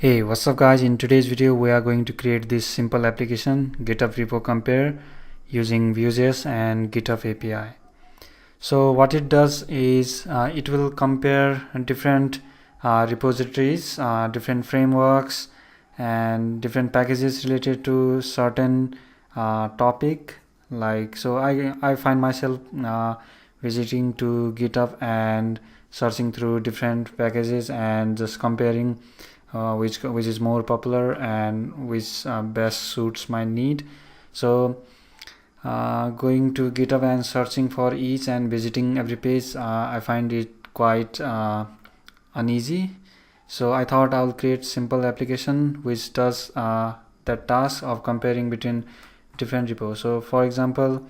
Hey, what's up guys? In today's video we are going to create this simple application GitHub repo compare using Vuejs and GitHub API. So what it does is it will compare different repositories, different frameworks and different packages related to certain topic. So I find myself visiting to GitHub and searching through different packages and just comparing which is more popular and which best suits my need. So going to GitHub and searching for each and visiting every page, I find it quite uneasy. So I thought I'll create simple application which does that task of comparing between different repos. So for example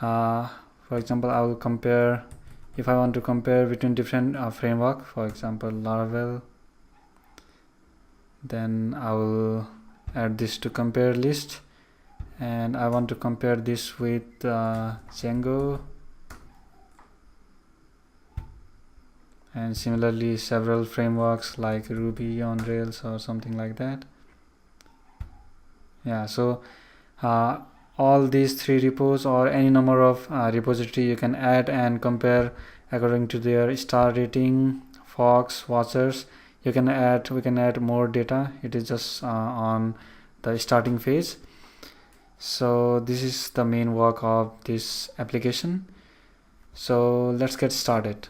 I will compare, if I want to compare between different framework, for example Laravel, then I will add this to compare list, and I want to compare this with Django, and similarly several frameworks like Ruby on Rails or something like that. Yeah, so all these three repos or any number of repository you can add and compare according to their star rating, Fox, watchers. We can add more data. It is just on the starting phase. So this is the main work of this application. So let's get started.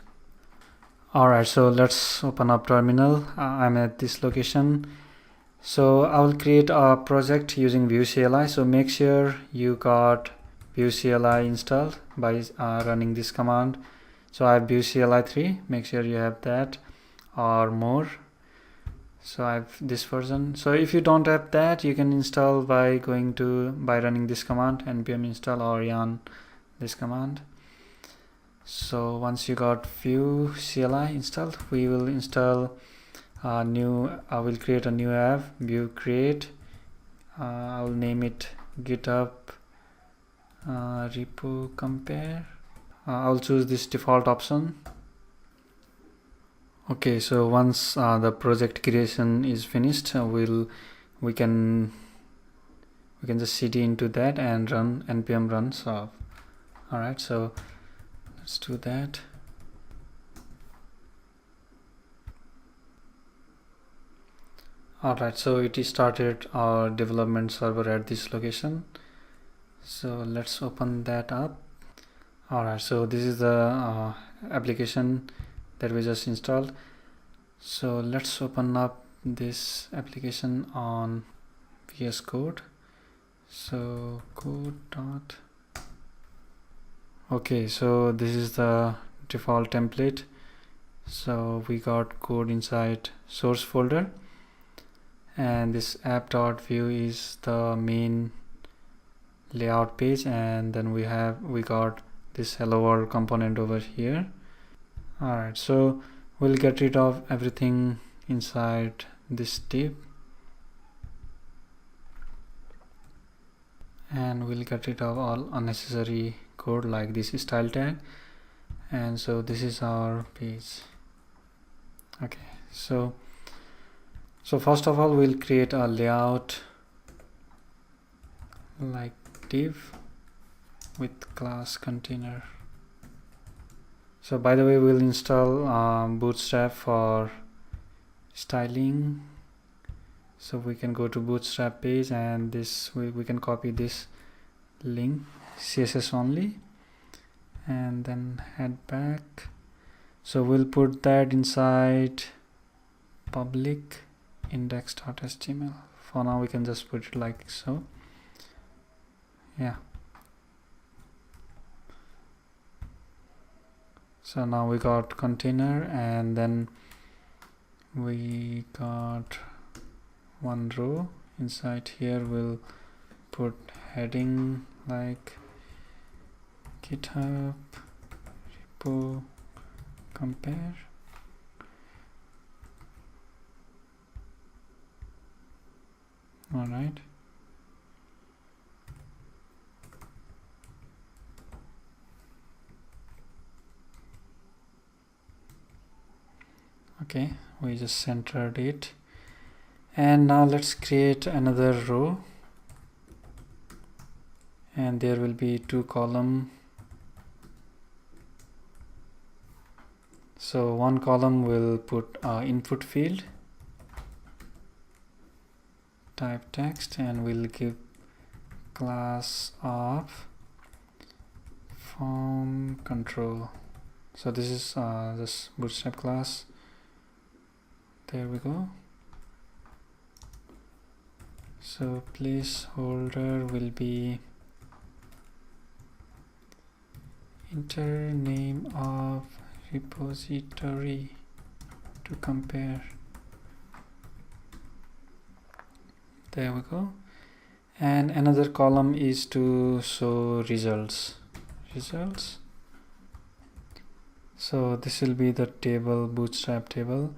Alright, so let's open up terminal. I'm at this location. So I will create a project using Vue CLI. So make sure you got Vue CLI installed by running this command. So I have Vue CLI 3. Make sure you have that or more. So I have this version. So if you don't have that, you can install by running this command npm install or yarn this command. So once you got Vue CLI installed, we will install a new, I will create a new app, Vue create. I will name it GitHub repo compare. I'll choose this default option. Okay, so once the project creation is finished, we can just cd into that and run npm run serve. Alright, so let's do that. Alright, so it is started our development server at this location. So let's open that up. Alright, so this is the application that we just installed. So let's open up this application on VS Code. So okay, so this is the default template. So we got code inside source folder, and this app.vue is the main layout page, and then we got this hello world component over here. Alright, so we'll get rid of everything inside this div, and we'll get rid of all unnecessary code like this style tag. And so this is our page. Okay, so first of all we'll create a layout like div with class container. So by the way, we'll install Bootstrap for styling. So we can go to Bootstrap page, and this we can copy this link, CSS only, and then head back. So we'll put that inside public index.html. For now we can just put it like so. Yeah. So now we got container, and then we got one row. Inside here we'll put heading like GitHub repo compare. All right. Okay, we just centered it, And now let's create another row, and there will be 2 column. So one column will put input field, type text, and we'll give class of form control. So this is this bootstrap class. There we go. So placeholder will be enter name of repository to compare. There we go. And another column is to show results. So this will be the table, bootstrap table.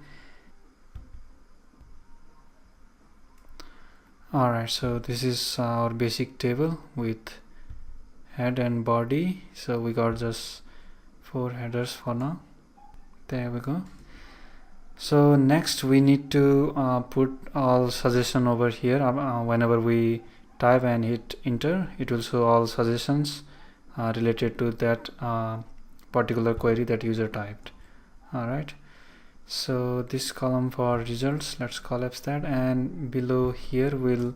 Alright, so this is our basic table with head and body. So we got just 4 headers for now. There we go. So next we need to put all suggestion over here. Whenever we type and hit enter, it will show all suggestions related to that particular query that user typed. Alright, so this column for results, let's collapse that, and below here we'll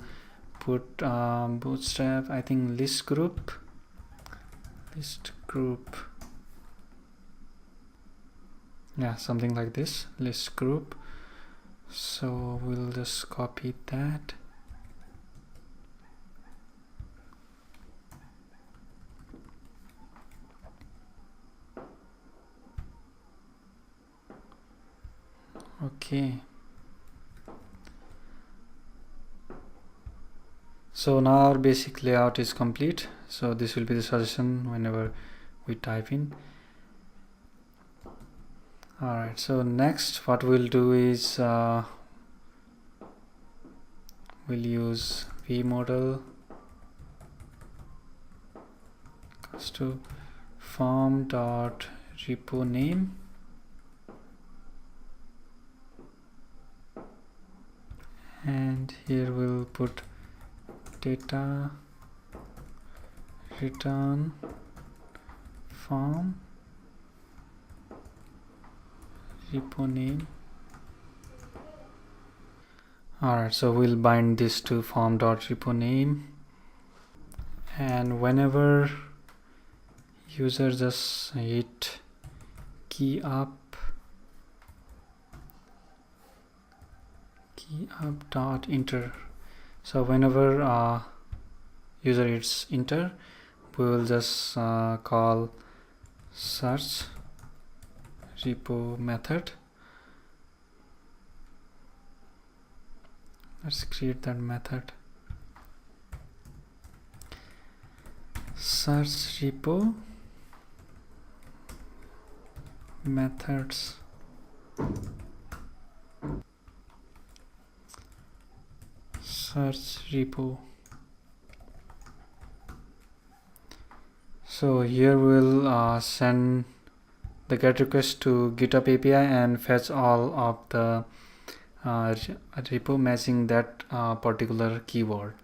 put bootstrap, I think list group. Yeah, something like this, list group. So we'll just copy that. Okay. So now our basic layout is complete. So this will be the suggestion whenever we type in. Alright, so next what we'll do is we'll use vmodel to form.repo name, and here we'll put data return form repo name. Alright, so we'll bind this to form.repo name, and whenever user just hit key up dot enter. So whenever user hits enter, we will just call search repo method. Let's create that method, search repo methods. Search repo. So here we'll send the GET request to GitHub API and fetch all of the repo matching that particular keyword.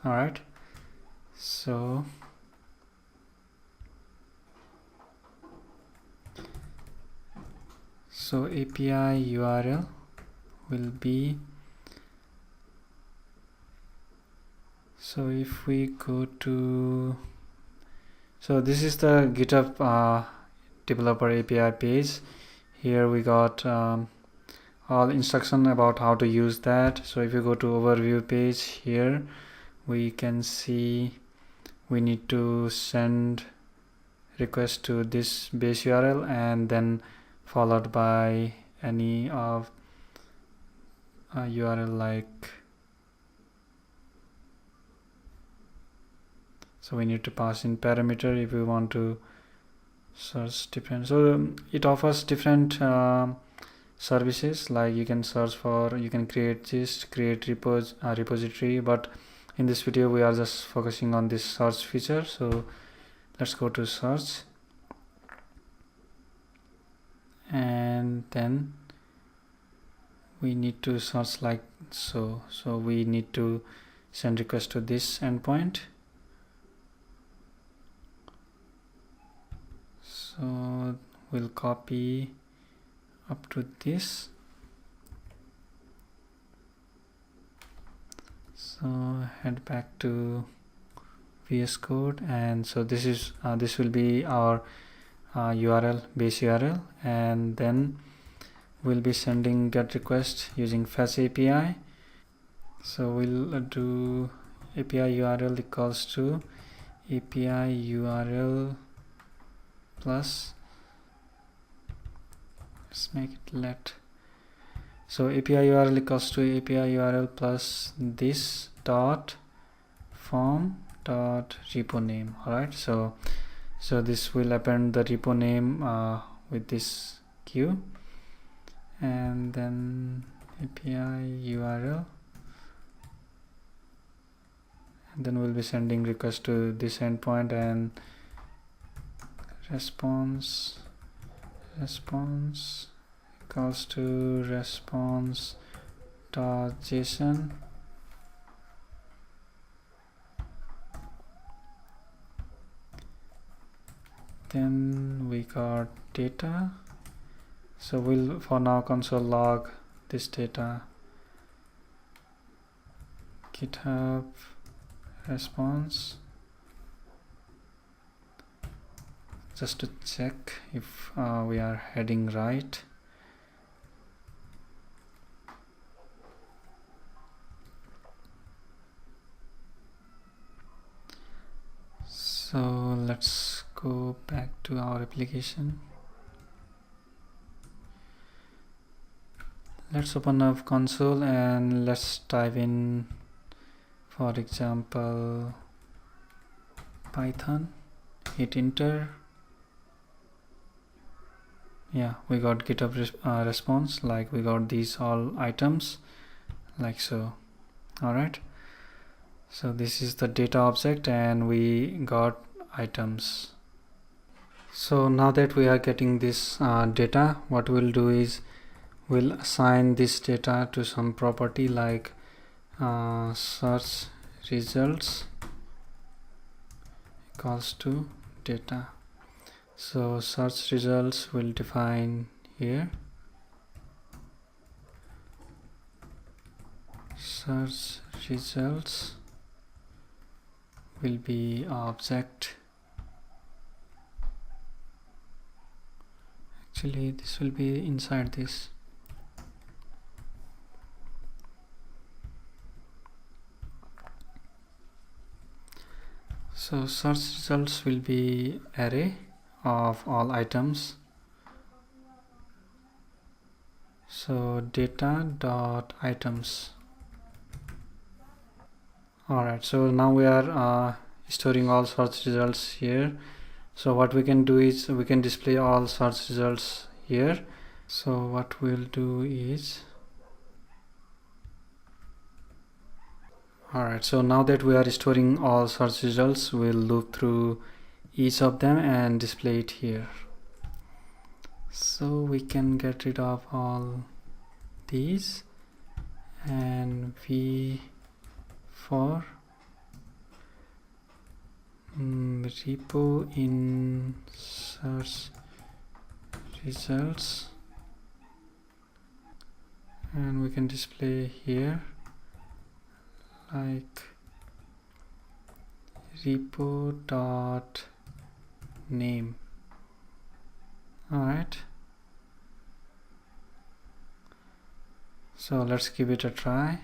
Alright, so API URL will be, so if we go to, so this is the GitHub developer API page. Here we got all instruction about how to use that. So if you go to overview page, here we can see we need to send request to this base URL and then followed by any of URL like, so we need to pass in parameter if we want to search different. So it offers different services, like you can search for, you can create gist, create repository, but in this video we are just focusing on this search feature. So let's go to search, and then we need to search like so. So we need to send request to this endpoint. So we'll copy up to this. So head back to VS Code, and so this is this will be our URL, base URL, and then we'll be sending GET request using fetch API. So we'll do API URL equals to API URL plus, let's make it let. So API URL equals to API URL plus this dot form dot repo name. All right, so this will append the repo name with this queue, and then API URL, and then we'll be sending request to this endpoint, and response equals to response dot JSON. Then we got data, so we'll for now console log this data, GitHub response, just to check if we are heading right. So let's go back to our application. Let's open up console and let's type in, for example, Python. Hit enter. Yeah, we got GitHub response, like we got these all items like so. All right, so this is the data object and we got items. So now that we are getting this data, what we'll do is we'll assign this data to some property like search results equals to data. So search results will define here. Search results will be object. Actually, this will be inside this. So search results will be array of all items. So data dot items. Alright, so now we are storing all search results here. So what we can do is we can display all search results here. So what we'll do is, alright, so now that we are storing all search results, we'll loop through each of them and display it here. So we can get rid of all these, and v for repo in search results, and we can display here like repo dot name. All right, so let's give it a try.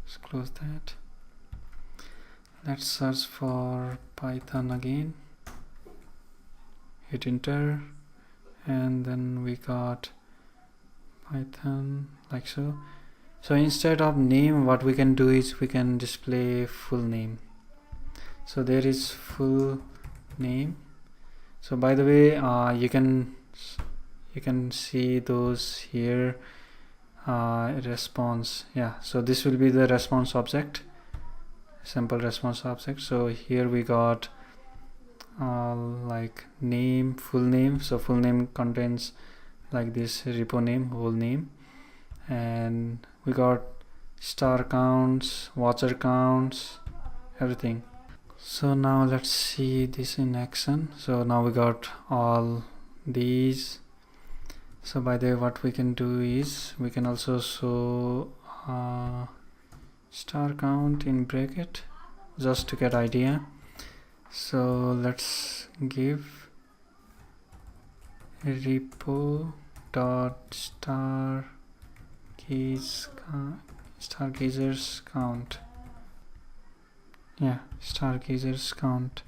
Let's close that. Let's search for Python again. Hit enter, and then we got Python like so. So instead of name, what we can do is we can display full name. So there is full name. So by the way, you can see those here. Response, yeah, so this will be the response object, simple response object. So here we got like name, full name. So full name contains like this repo name, whole name, and we got star counts, watcher counts, everything. So now let's see this in action. So now we got all these. So by the way, what we can do is we can also show star count in bracket just to get idea. So let's give repo dot stargazers count. Yeah, stargazers count.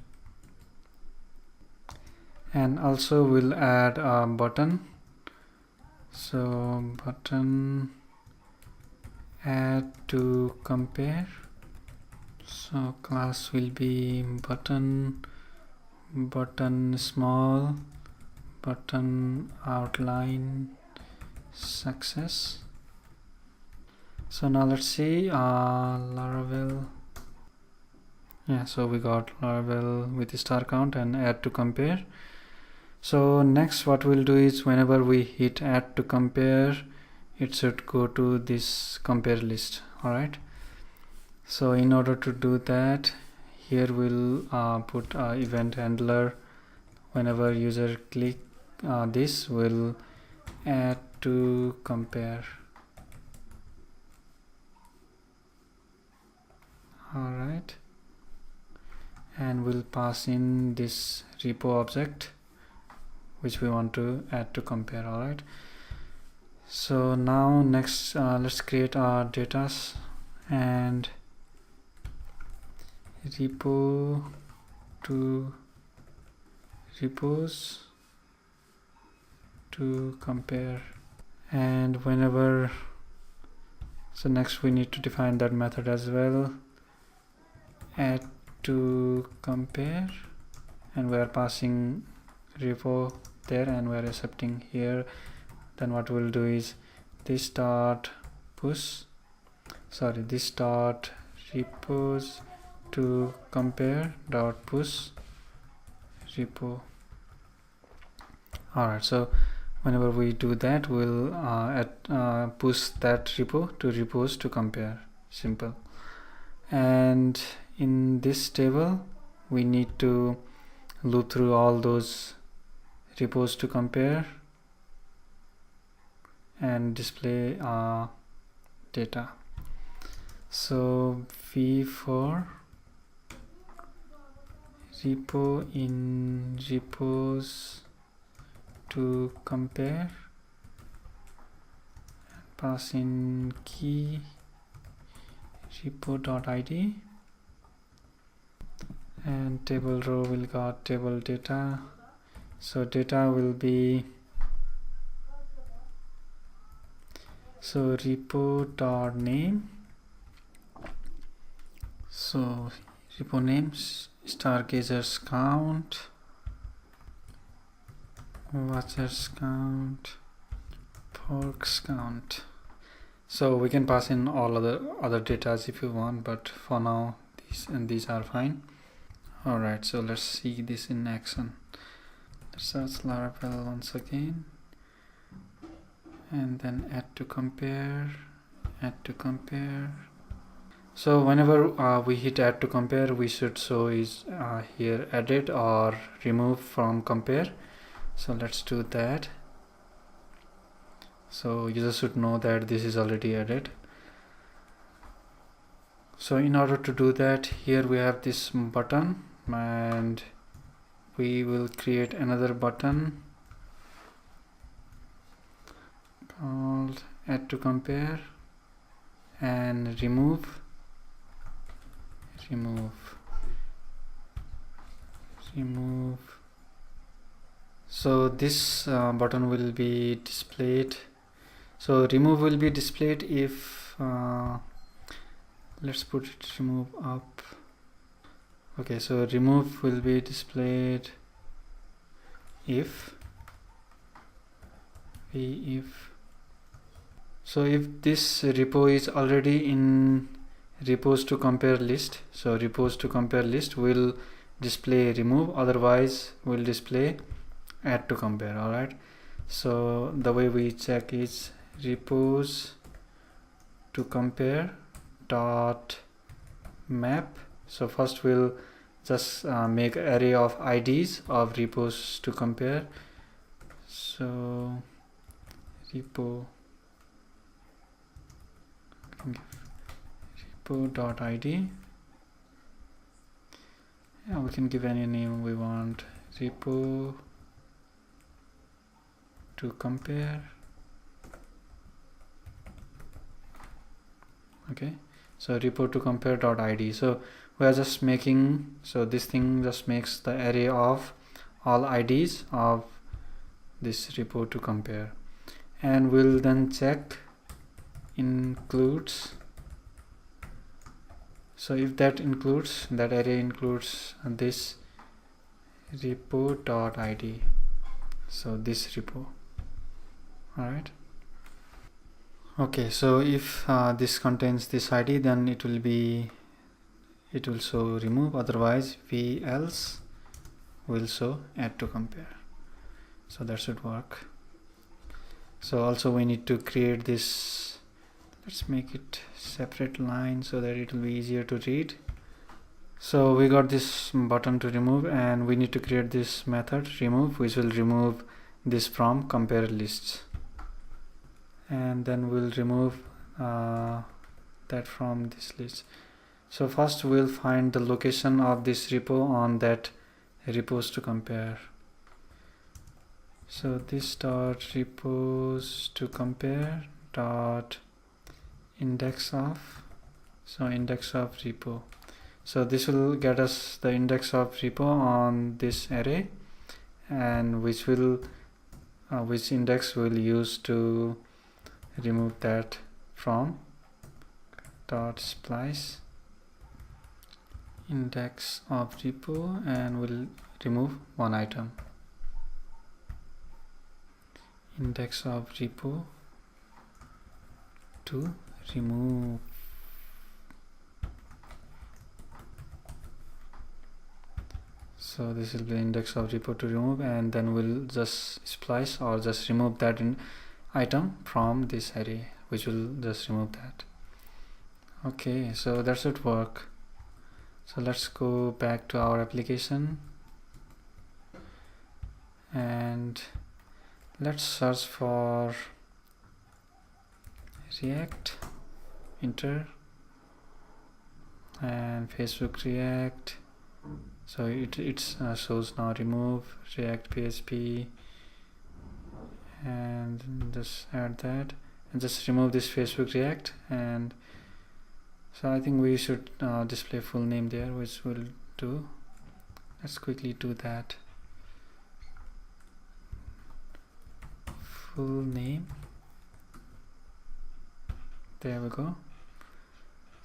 And also we'll add a button. So button add to compare. So class will be button small, button outline success. So now let's see Laravel. Yeah, so we got Laravel with the star count and add to compare. So next what we'll do is whenever we hit add to compare, it should go to this compare list. All right, so in order to do that, here we'll put event handler. Whenever user click this, will add to compare. All right, and we'll pass in this repo object which we want to add to compare. All right, so now next let's create our data and repo to repos to compare. And whenever, so next we need to define that method as well, add to compare, and we are passing repo there and we are accepting here. Then what we'll do is this dot repos to compare dot push repo. All right, so whenever we do that, we'll push that repo to repos to compare. Simple. And in this table we need to loop through all those repos to compare and display data. So v for repo in repos to compare, pass in key repo.id, and table row will got table data. So data will be, so repo.name, so repo names stargazers count, watchers count, forks count. So we can pass in all other data if you want, but for now these are fine. All right, so let's see this in action. Let's search Laravel once again, and then add to compare. So whenever we hit add to compare, we should show is here edit or remove from compare. So let's do that. So user should know that this is already added. So in order to do that, here we have this button, and we will create another button called add to compare and remove. So this button will be displayed. So remove will be displayed if let's put it remove up. Okay, so remove will be displayed if so if this repo is already in repos to compare list, so repos to compare list will display remove, otherwise will display add to compare. All right, So the way we check is repos to compare dot map. So first we'll just make array of IDs of repos to compare. So repo dot id. Yeah, we can give any name we want. Repo to compare. Okay, so repo to compare dot id. So we are just making, so this thing just makes the array of all IDs of this repo to compare, and we'll then check includes. So if that includes, that array includes this repo dot id, so this repo. All right. Okay, so if this contains this id, then it will show remove, otherwise v else will show add to compare. So that should work. So also we need to create this, let's make it separate line so that it will be easier to read. So we got this button to remove, and we need to create this method remove, which will remove this from compare lists, and then we'll remove that from this list. So first we'll find the location of this repo on that repos to compare. So this dot repos to compare dot index of, so index of repo. So this will get us the index of repo on this array, and which index we'll use to remove that from. Dot splice index of repo, and we'll remove one item. Index of repo to remove. So this will be index of repo to remove, and then we'll just splice or just remove that item from this array, which will just remove that. Okay, so that should work. So let's go back to our application and let's search for React, enter, and Facebook React. So it shows now remove React PHP, and just add that and just remove this Facebook React. And so I think we should display full name there, which we'll do. Let's quickly do that. Full name, there we go.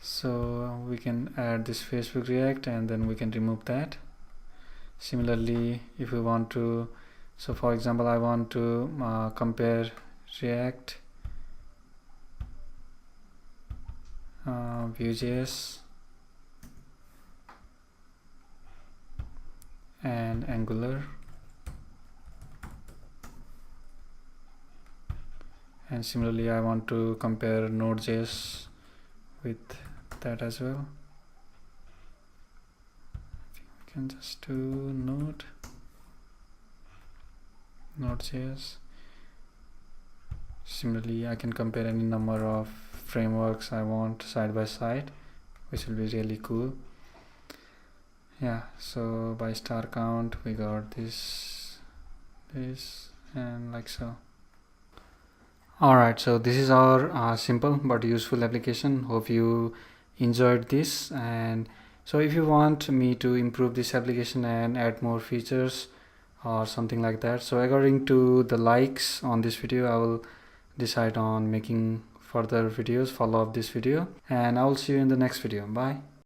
So we can add this Facebook React, and then we can remove that. Similarly, if we want to, so for example, I want to compare React Vuejs and Angular, and similarly I want to compare Node.js with that as well. We can just do Node.js. Similarly, I can compare any number of frameworks I want side by side, which will be really cool. Yeah, so by star count we got this, and like so. Alright, so this is our simple but useful application. Hope you enjoyed this. And so if you want me to improve this application and add more features or something like that, so according to the likes on this video, I will decide on making further videos, follow up this video, and I will see you in the next video. Bye.